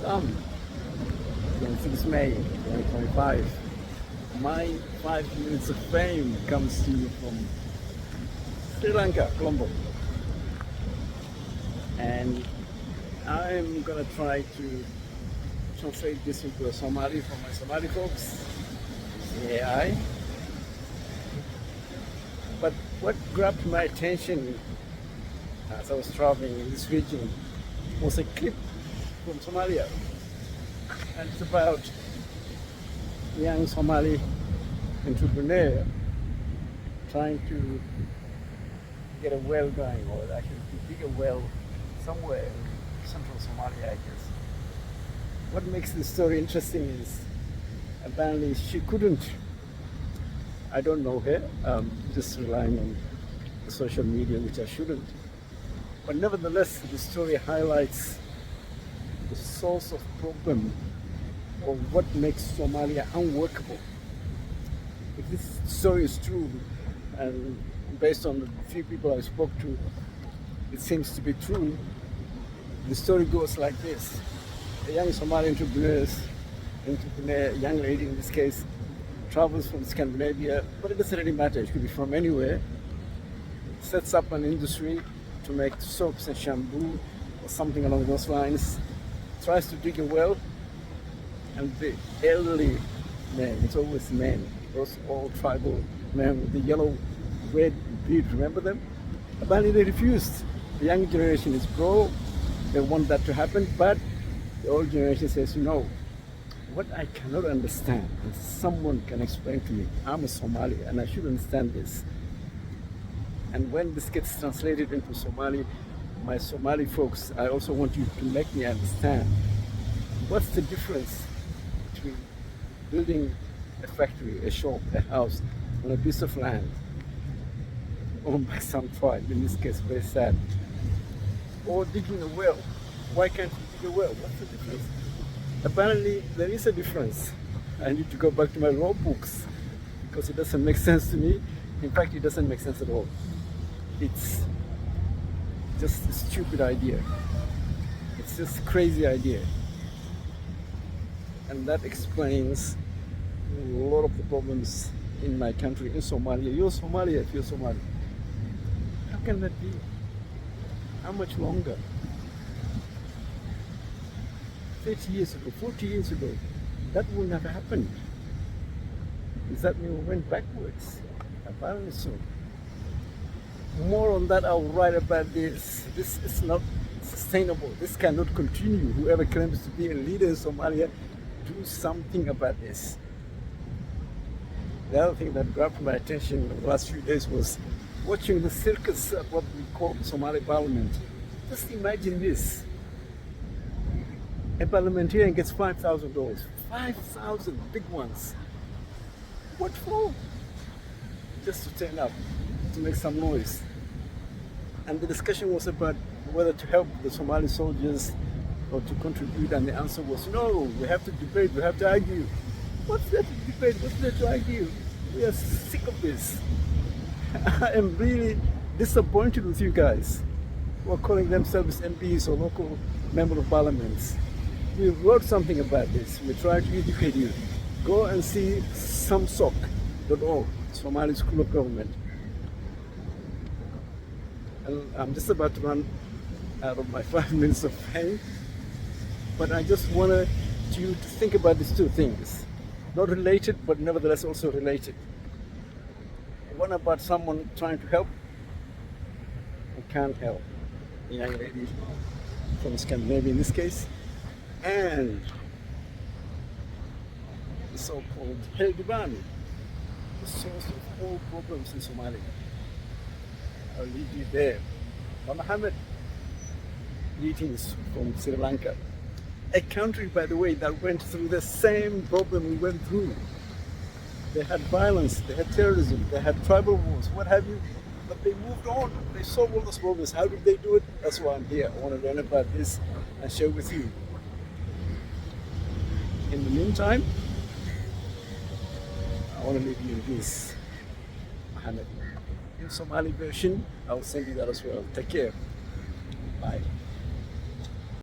Some, 26 May 2025. My 5 minutes of fame comes to you from Sri Lanka, Colombo. And I'm gonna try to translate this into a Somali for my Somali folks, the AI. But what grabbed my attention as I was traveling in this region was a clip from Somalia. And it's about a young Somali entrepreneur trying to get a well going, or actually to dig a well somewhere in central Somalia, I guess. What makes this story interesting is apparently she couldn't, I don't know her, just relying on the social media, which I shouldn't. But nevertheless, the story highlights the source of problem or what makes Somalia unworkable. If this story is true, and based on the few people I spoke to, it seems to be true. The story goes like this. A young Somali entrepreneur, a young lady in this case, travels from Scandinavia, but it doesn't really matter, it could be from anywhere, sets up an industry to make soaps and shampoo or something along those lines, tries to dig a well, and the elderly men, it's always men, those old tribal men with the yellow, red beard, remember them? Apparently they refused. The young generation is pro, they want that to happen, but the old generation says, no, what I cannot understand, and someone can explain to me, I'm a Somali and I should understand this. And when this gets translated into Somali, my Somali folks, I also want you to make me understand what's the difference between building a factory, a shop, a house on a piece of land owned by some tribe, in this case very sad, or digging a well. Why can't you dig a well? What's the difference? Apparently there is a difference. I need to go back to my law books because it doesn't make sense to me. In fact, it doesn't make sense at all. It's just a stupid idea. It's just a crazy idea. And that explains a lot of the problems in my country, in Somalia. You're Somalia if you're Somali. How can that be? How much longer? 30 years ago, 40 years ago, that wouldn't have happened. Does that mean we went backwards? Apparently so. More on that I'll write about this. This is not sustainable. This cannot continue. Whoever claims to be a leader in Somalia, do something about this. The other thing that grabbed my attention in the last few days was watching the circus at what we call the Somali parliament. Just imagine this. A parliamentarian gets $5,000. 5,000 big ones. What for? Just to turn up, to make some noise. And the discussion was about whether to help the Somali soldiers or to contribute, and the answer was no, we have to debate, we have to argue. What's there to debate? What's there to argue? We are sick of this. I am really disappointed with you guys who are calling themselves MPs or local member of parliaments. We wrote something about this. We tried to educate you. Go and see samsoc.org, Somali School of Government. And I'm just about to run out of my 5 minutes of fame, but I just wanted you to think about these two things. Not related, but nevertheless also related. One about someone trying to help and can't help. A young lady from Scandinavia in this case, and the so-called Heldiban, the source of all problems in Somalia. I'll leave you there. Mohammed, greetings from Sri Lanka. A country, by the way, that went through the same problem we went through. They had violence, they had terrorism, they had tribal wars, what have you, but they moved on. They solved all those problems. How did they do it? That's why I'm here. I want to learn about this and share with you. In the meantime, I want to leave you in this, Mohammed. In Somali version, I'll send you that as well. Take care.